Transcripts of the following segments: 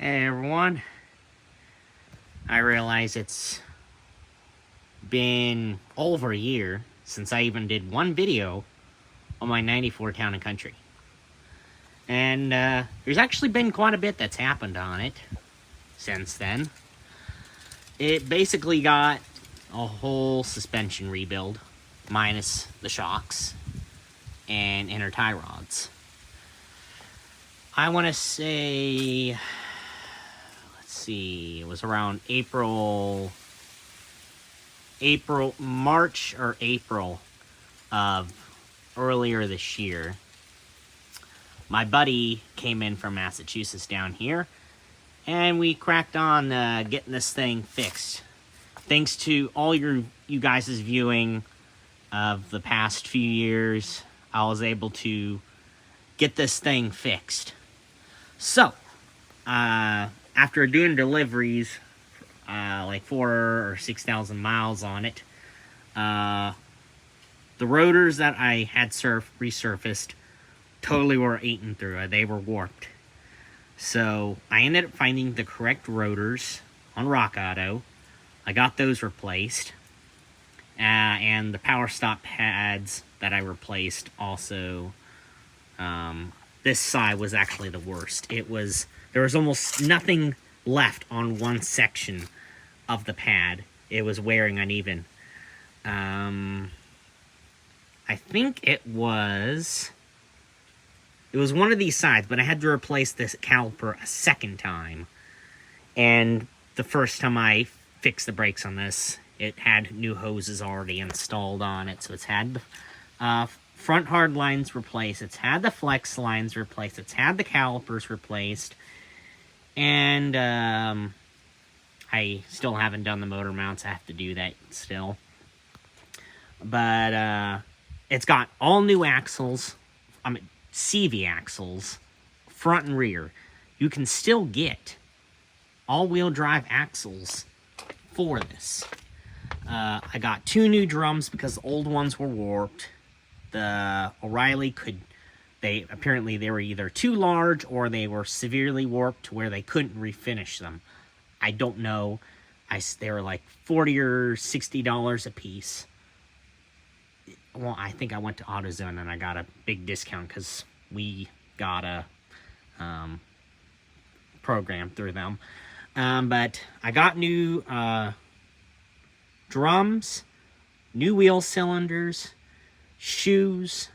Hey everyone, I realize it's been over a year since I even did one video on my 94 Town & Country. And there's actually been quite a bit that's happened on it since then. It basically got a whole suspension rebuild, minus the shocks and inner tie rods. I want to say, it was around March or April of earlier this year. My buddy came in from Massachusetts down here, and we cracked on getting this thing fixed. Thanks to all you guys' viewing of the past few years, I was able to get this thing fixed. So, after doing deliveries, like 4,000 or 6,000 miles on it, the rotors that I had resurfaced totally were eaten through. They were warped. So I ended up finding the correct rotors on Rock Auto. I got those replaced. And the power stop pads that I replaced also, this side was actually the worst. There was almost nothing left on one section of the pad. It was wearing uneven. I think it was one of these sides, but I had to replace this caliper a second time. And the first time I fixed the brakes on this, it had new hoses already installed on it, so it's had front hard lines replaced, it's had the flex lines replaced, it's had the calipers replaced, and I still haven't done the motor mounts. I have to do that still. But it's got all new axles, CV axles, front and rear. You can still get all-wheel drive axles for this. I got 2 new drums because the old ones were warped. The O'Reilly apparently they were either too large or they were severely warped to where they couldn't refinish them. I don't know. They were like $40 or $60 a piece. Well, I think I went to AutoZone and I got a big discount because we got a program through them. But I got new drums, new wheel cylinders, shoes.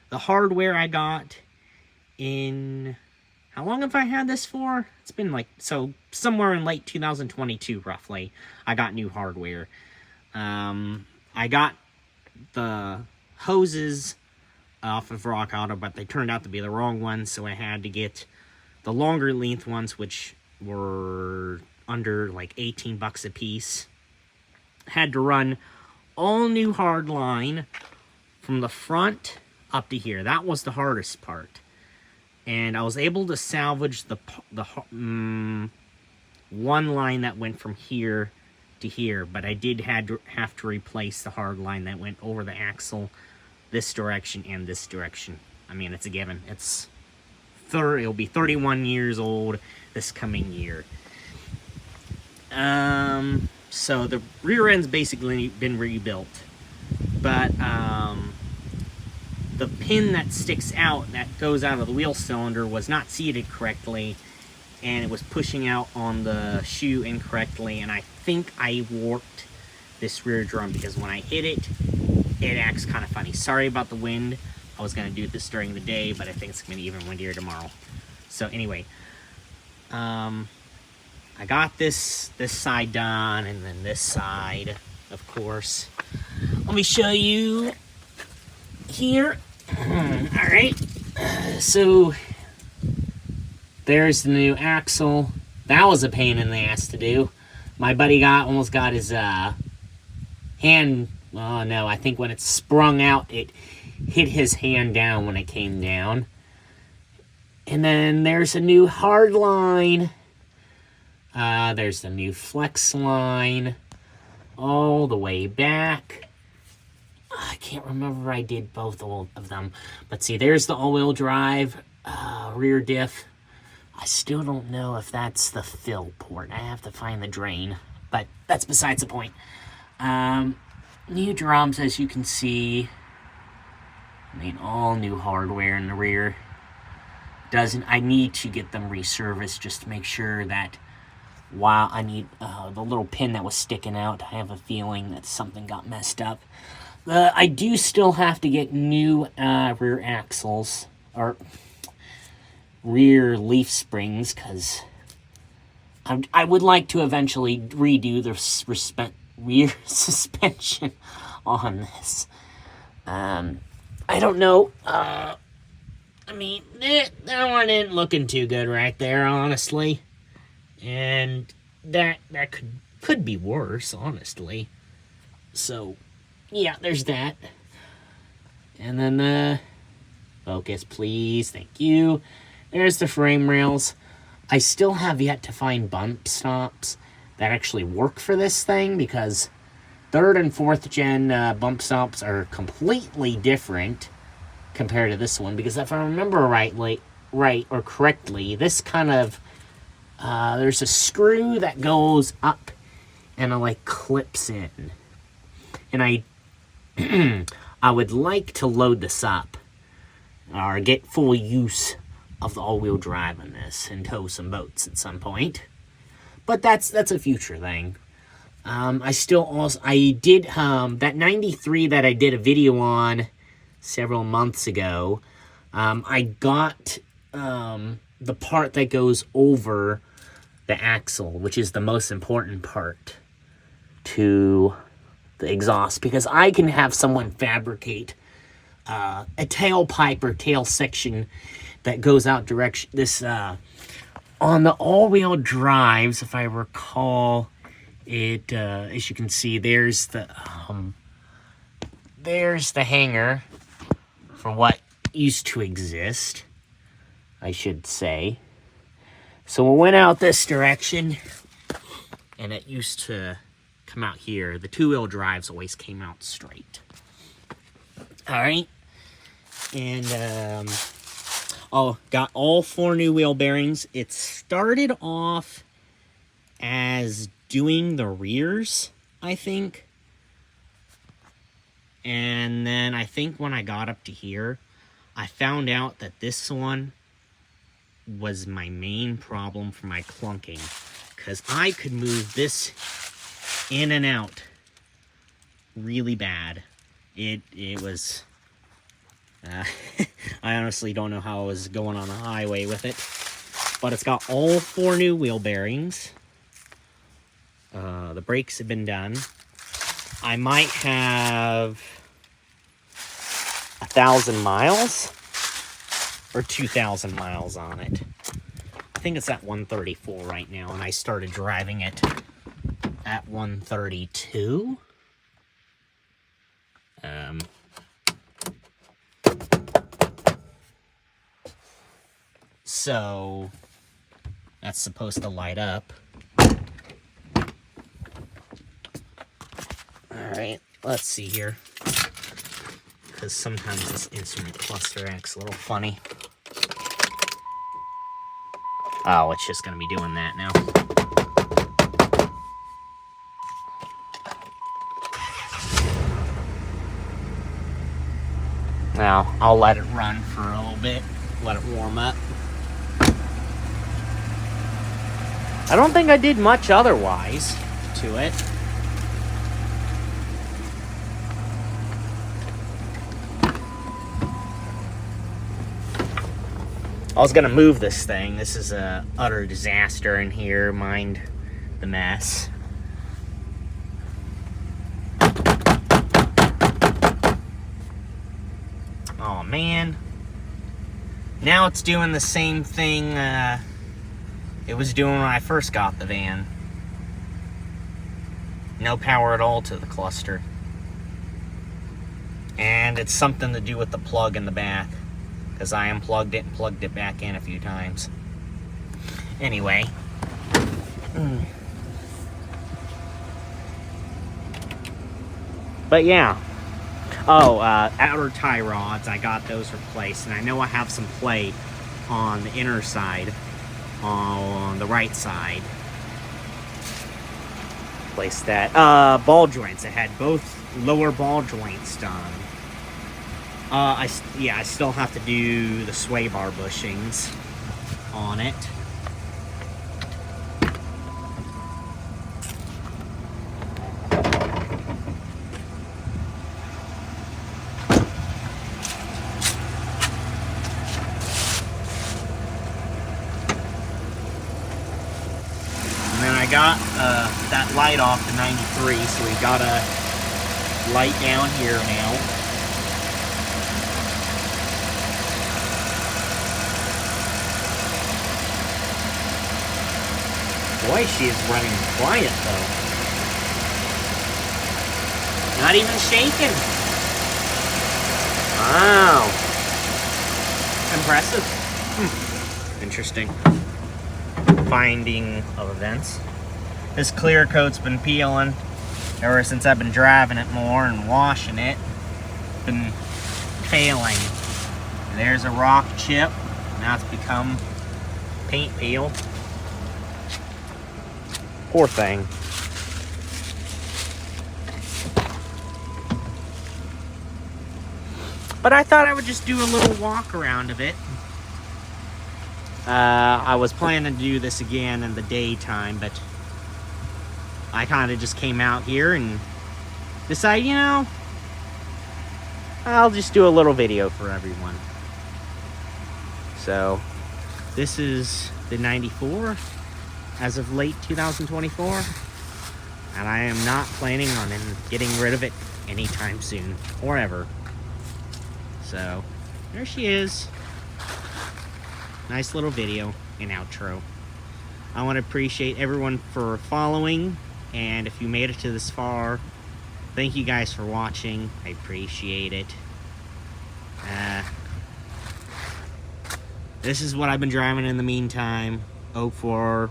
The hardware I got in... How long have I had this for? It's been somewhere in late 2022, roughly, I got new hardware. I got the hoses off of Rock Auto, but they turned out to be the wrong ones, so I had to get the longer length ones, which were under like 18 bucks a piece. Had to run all new hard line from the front up to here. That was the hardest part. And I was able to salvage the one line that went from here to here, but I did have to replace the hard line that went over the axle this direction and this direction. I mean, it's a given. It'll be 31 years old this coming year. So the rear end's basically been rebuilt, but the pin that sticks out, that goes out of the wheel cylinder, was not seated correctly, and it was pushing out on the shoe incorrectly, and I think I warped this rear drum because when I hit it, it acts kind of funny. Sorry about the wind. I was going to do this during the day, but I think it's going to be even windier tomorrow. So anyway, I got this side done, and then this side, of course. Let me show you here. Alright, so there's the new axle. That was a pain in the ass to do. My buddy almost got his hand, oh no, I think when it sprung out, it hit his hand down when it came down. And then there's a new hard line. There's the new flex line all the way back. I can't remember if I did both of them. But see, there's the all-wheel drive rear diff I still don't know if that's the fill port. I have to find the drain, but that's besides the point. New drums, as you can see. I mean, all new hardware in the rear. I need to get them reserviced just to make sure that while I need the little pin that was sticking out, I have a feeling that something got messed up. I do still have to get new rear axles, or rear leaf springs, because I would like to eventually redo the rear suspension on this. I don't know. I mean, that one ain't looking too good right there, honestly. And that could be worse, honestly. So, yeah, there's that. And then focus, please. Thank you. There's the frame rails. I still have yet to find bump stops that actually work for this thing, because 3rd and 4th gen bump stops are completely different compared to this one. Because if I remember correctly, this kind of there's a screw that goes up and it like clips in. And I would like to load this up or get full use of the all-wheel drive on this and tow some boats at some point. But that's a future thing. I did that 93 that I did a video on several months ago. I got the part that goes over the axle, which is the most important part to the exhaust, because I can have someone fabricate a tailpipe or tail section that goes out direction. This on the all-wheel drives, if I recall it, as you can see, there's the hanger for what used to exist, I should say. So we went out this direction, and it used to come out here. The two-wheel drives always came out straight. All right, and got all 4 new wheel bearings. It started off as doing the rears, I think. And then I think when I got up to here, I found out that this one was my main problem for my clunking, because I could move this in and out really bad. It was I honestly don't know how I was going on the highway with it, but it's got all 4 new wheel bearings. The brakes have been done. I might have 1,000 miles or 2,000 miles on it. I think it's at 134 right now, and I started driving it at 132. So that's supposed to light up. Alright, let's see here. Because sometimes this instrument cluster acts a little funny. Oh, it's just going to be doing that now. Now, I'll let it run for a little bit. Let it warm up. I don't think I did much otherwise to it. I was gonna move this thing. This is a utter disaster in here. Mind the mess. Oh man. Now it's doing the same thing it was doing when I first got the van. No power at all to the cluster. And it's something to do with the plug in the back, because I unplugged it and plugged it back in a few times. Anyway. But yeah. Oh, outer tie rods, I got those replaced, and I know I have some play on the inner side. on the right side. Place that ball joints. I had both lower ball joints done. I still have to do the sway bar bushings on it. I got that light off the 93, so we got a light down here now. Boy, she is running quiet though. Not even shaking. Wow. Impressive. Interesting. Finding of events. This clear coat's been peeling ever since I've been driving it more and washing it. Been failing. There's a rock chip. Now it's become paint peel. Poor thing. But I thought I would just do a little walk around of it. I was planning to do this again in the daytime, but I kind of just came out here and decided, you know, I'll just do a little video for everyone. So, this is the 94 as of late 2024, and I am not planning on getting rid of it anytime soon, or ever. So, there she is. Nice little video and outro. I want to appreciate everyone for following, and if you made it to this far, thank you guys for watching. I appreciate it. This is what I've been driving in the meantime. 04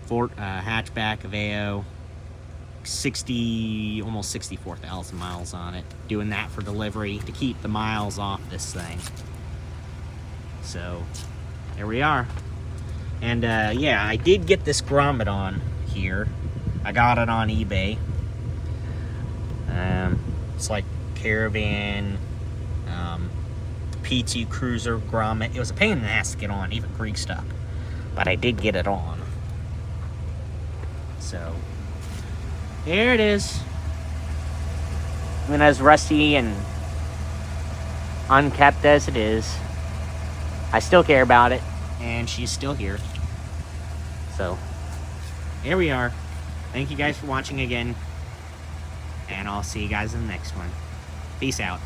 Ford hatchback Aveo, almost 64,000 miles on it. Doing that for delivery to keep the miles off this thing. So there we are. And yeah, I did get this grommet on here. I got it on eBay. It's like Caravan P2 Cruiser grommet. It was a pain in the ass to get on, even greased up, but I did get it on. So there it is. I mean, as rusty and unkept as it is, I still care about it, and she's still here. So here we are. Thank you guys for watching again, and I'll see you guys in the next one. Peace out.